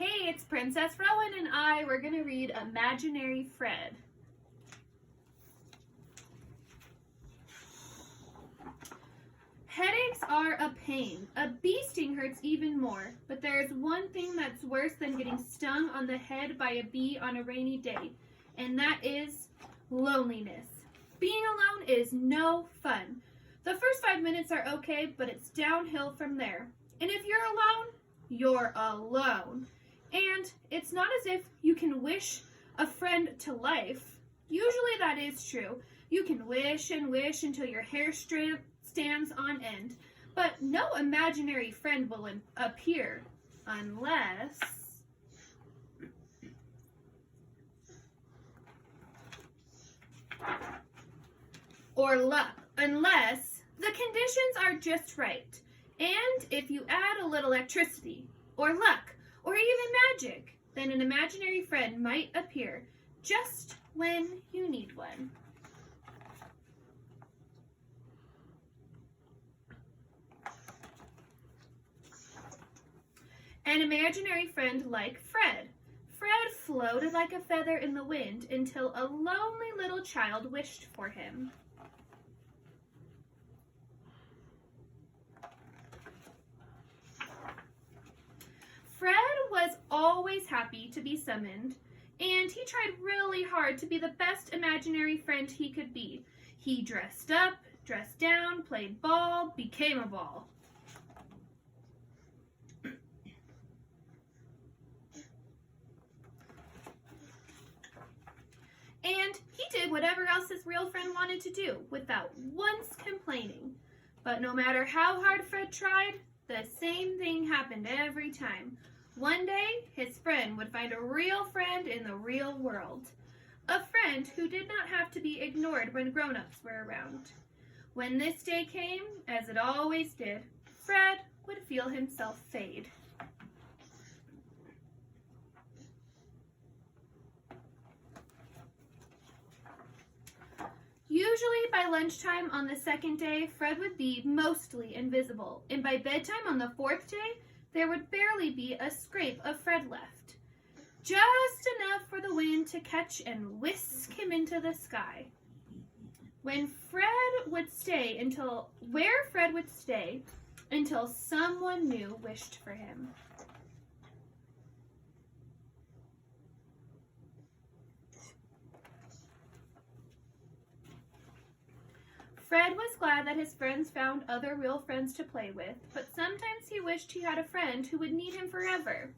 Hey, it's Princess Rowyn and we're going to read Imaginary Fred. Headaches are a pain. A bee sting hurts even more. But there's one thing that's worse than getting stung on the head by a bee on a rainy day, and that is loneliness. Being alone is no fun. The first 5 minutes are okay, but it's downhill from there. And if you're alone, you're alone. And it's not as if you can wish a friend to life. Usually that is true. You can wish and wish until your hair stands on end. But no imaginary friend will appear unless... unless the conditions are just right. And if you add a little electricity, or luck, or even magic, then an imaginary friend might appear just when you need one. An imaginary friend like Fred. Fred floated like a feather in the wind until a lonely little child wished for him. Fred was always happy to be summoned, and he tried really hard to be the best imaginary friend he could be. He dressed up, dressed down, played ball, became a ball. And he did whatever else his real friend wanted to do without once complaining. But no matter how hard Fred tried, the same thing happened every time. One day, his friend would find a real friend in the real world. A friend who did not have to be ignored when grown-ups were around. When this day came, as it always did, Fred would feel himself fade. Usually by lunchtime on the second day, Fred would be mostly invisible, and by bedtime on the fourth day, there would barely be a scrape of Fred left. Just enough for the wind to catch and whisk him into the sky. Where Fred would stay until someone new wished for him. Fred was glad that his friends found other real friends to play with, but sometimes he wished he had a friend who would need him forever.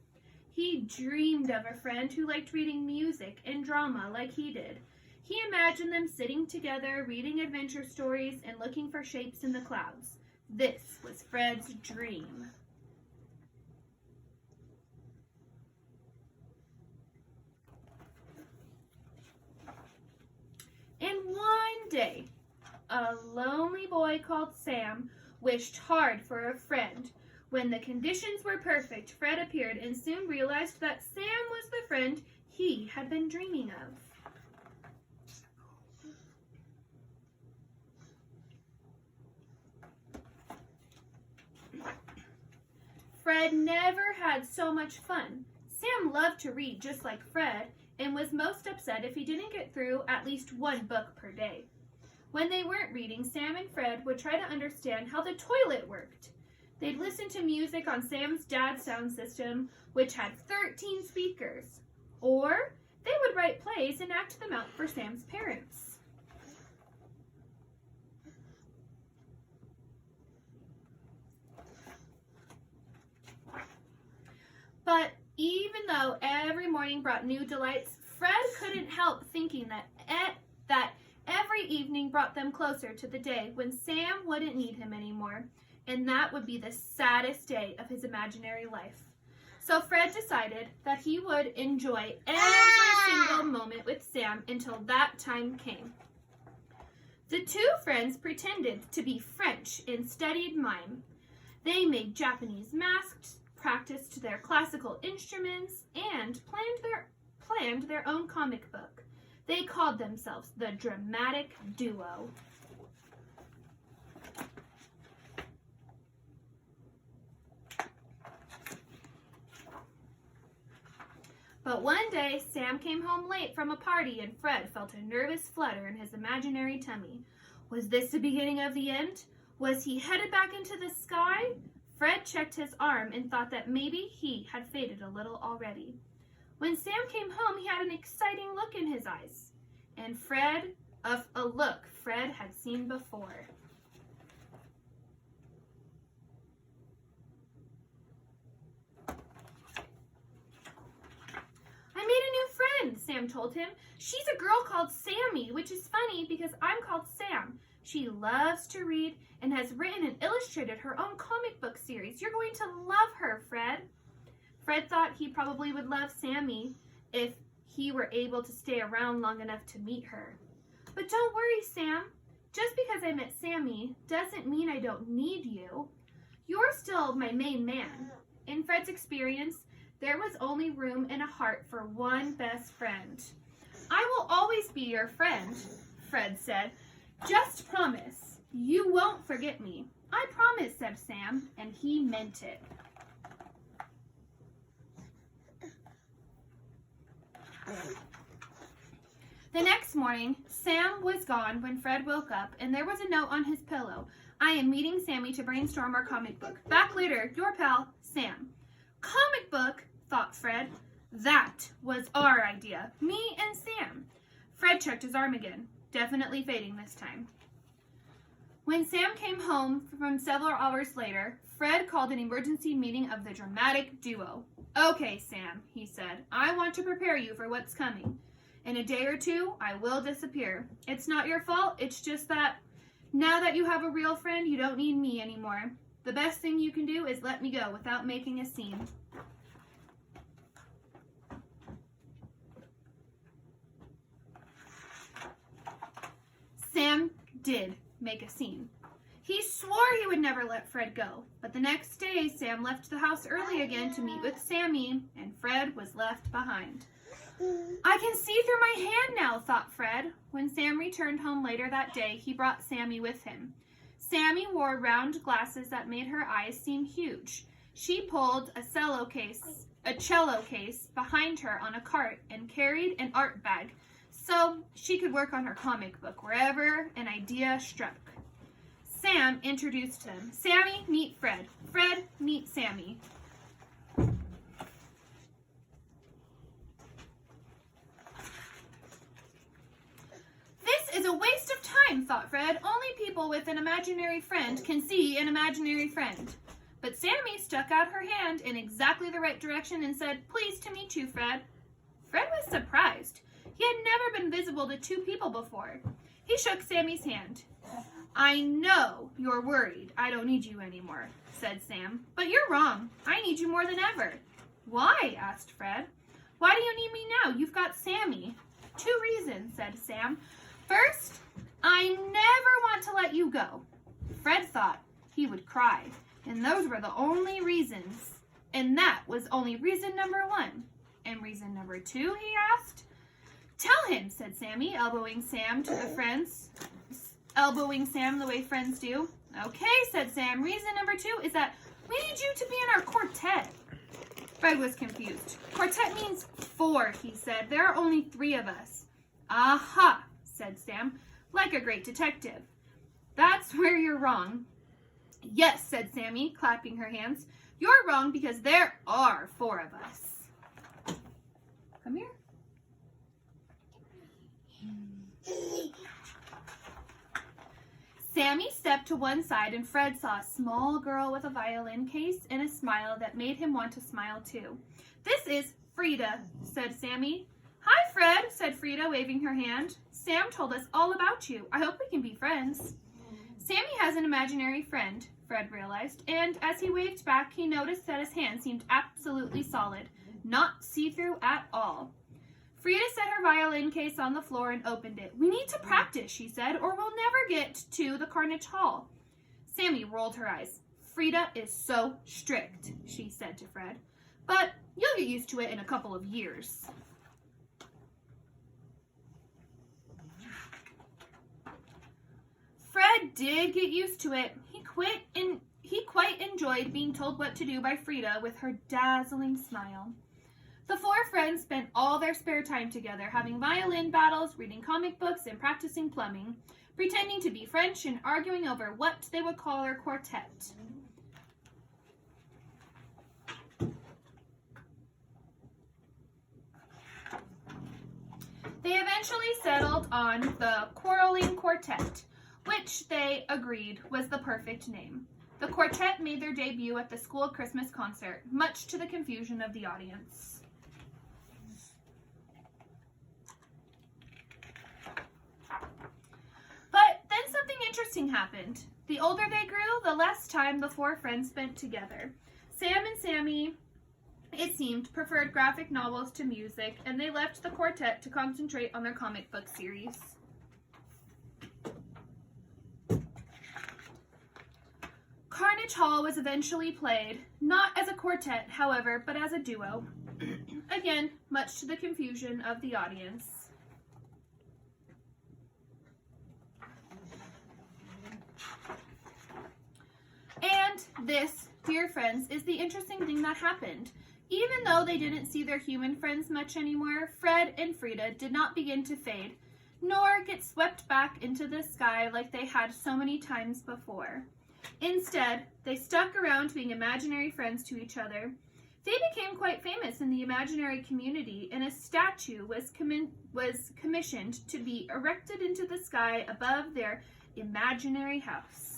He dreamed of a friend who liked reading music and drama like he did. He imagined them sitting together, reading adventure stories, and looking for shapes in the clouds. This was Fred's dream. And one day, a lonely boy called Sam wished hard for a friend. When the conditions were perfect, Fred appeared and soon realized that Sam was the friend he had been dreaming of. Fred never had so much fun. Sam loved to read just like Fred and was most upset if he didn't get through at least one book per day. When they weren't reading, Sam and Fred would try to understand how the toilet worked. They'd listen to music on Sam's dad's sound system, which had 13 speakers. Or they would write plays and act them out for Sam's parents. But even though every morning brought new delights, Fred couldn't help thinking that every evening brought them closer to the day when Sam wouldn't need him anymore, and that would be the saddest day of his imaginary life. So Fred decided that he would enjoy every single moment with Sam until that time came. The two friends pretended to be French and studied mime. They made Japanese masks, practiced their classical instruments, and planned their own comic book. They called themselves the Dramatic Duo. But one day, Sam came home late from a party and Fred felt a nervous flutter in his imaginary tummy. Was this the beginning of the end? Was he headed back into the sky? Fred checked his arm and thought that maybe he had faded a little already. When Sam came home, he had an exciting look in his eyes. And a look Fred had seen before. I made a new friend, Sam told him. She's a girl called Sammy, which is funny because I'm called Sam. She loves to read and has written and illustrated her own comic book series. You're going to love her, Fred. Fred thought he probably would love Sammy if he were able to stay around long enough to meet her. But don't worry, Sam. Just because I met Sammy doesn't mean I don't need you. You're still my main man. In Fred's experience, there was only room in a heart for one best friend. I will always be your friend, Fred said. Just promise, you won't forget me. I promise, said Sam, and he meant it. The next morning, Sam was gone when Fred woke up, and there was a note on his pillow. I am meeting Sammy to brainstorm our comic book. Back later, your pal, Sam. Comic book, thought Fred. That was our idea, me and Sam. Fred checked his arm again. Definitely fading this time. When Sam came home from several hours later, Fred called an emergency meeting of the dramatic duo. Okay, Sam, he said, I want to prepare you for what's coming. In a day or two, I will disappear. It's not your fault, it's just that now that you have a real friend, you don't need me anymore. The best thing you can do is let me go without making a scene. Sam did make a scene. He swore he would never let Fred go, but the next day Sam left the house early again to meet with Sammy, and Fred was left behind. I can see through my hand now, thought Fred. When Sam returned home later that day, he brought Sammy with him. Sammy wore round glasses that made her eyes seem huge. She pulled a cello case behind her on a cart and carried an art bag, so she could work on her comic book wherever an idea struck. Sam introduced them. Sammy, meet Fred. Fred, meet Sammy. This is a waste of time, thought Fred. Only people with an imaginary friend can see an imaginary friend. But Sammy stuck out her hand in exactly the right direction and said, Pleased to meet you, Fred. Fred was surprised. He had never been visible to two people before. He shook Sammy's hand. I know you're worried I don't need you anymore, said Sam. But you're wrong. I need you more than ever. Why? Asked Fred. Why do you need me now? You've got Sammy. 2 reasons, said Sam. First, I never want to let you go. Fred thought he would cry, and those were the only reasons. And that was only reason number 1. And reason number 2, he asked. Tell him, said Sammy, elbowing Sam the way friends do. Okay, said Sam. Reason number 2 is that we need you to be in our quartet. Fred was confused. Quartet means 4, he said. There are only 3 of us. Aha, said Sam, like a great detective. That's where you're wrong. Yes, said Sammy, clapping her hands. You're wrong because there are 4 of us. Come here. Sammy stepped to one side and Fred saw a small girl with a violin case and a smile that made him want to smile too. This is Frida, said Sammy. Hi, Fred, said Frida, waving her hand. Sam told us all about you. I hope we can be friends. Sammy has an imaginary friend, Fred realized, and as he waved back, he noticed that his hand seemed absolutely solid, not see-through at all. Frida set her violin case on the floor and opened it. We need to practice, she said, or we'll never get to the Carnage Hall. Sammy rolled her eyes. Frida is so strict, she said to Fred, but you'll get used to it in a couple of years. Fred did get used to it. He quite enjoyed being told what to do by Frida with her dazzling smile. The four friends spent all their spare time together, having violin battles, reading comic books, and practicing plumbing, pretending to be French and arguing over what they would call their quartet. They eventually settled on the Quarreling Quartet, which they agreed was the perfect name. The quartet made their debut at the school Christmas concert, much to the confusion of the audience. But then something interesting happened. The older they grew, the less time the four friends spent together. Sam and Sammy, it seemed, preferred graphic novels to music, and they left the quartet to concentrate on their comic book series. Carnage Hall was eventually played, not as a quartet, however, but as a duo. Again, much to the confusion of the audience. And this, dear friends, is the interesting thing that happened. Even though they didn't see their human friends much anymore, Fred and Frida did not begin to fade, nor get swept back into the sky like they had so many times before. Instead, they stuck around being imaginary friends to each other. They became quite famous in the imaginary community, and a statue was commissioned to be erected into the sky above their imaginary house.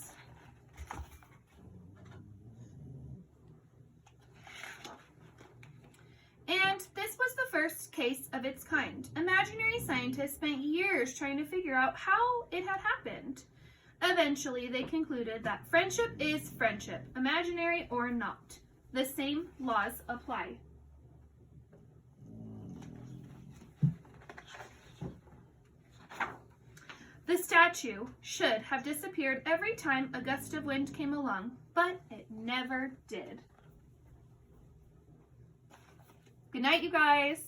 And this was the first case of its kind. Imaginary scientists spent years trying to figure out how it had happened. Eventually, they concluded that friendship is friendship, imaginary or not. The same laws apply. The statue should have disappeared every time a gust of wind came along, but it never did. Good night, you guys.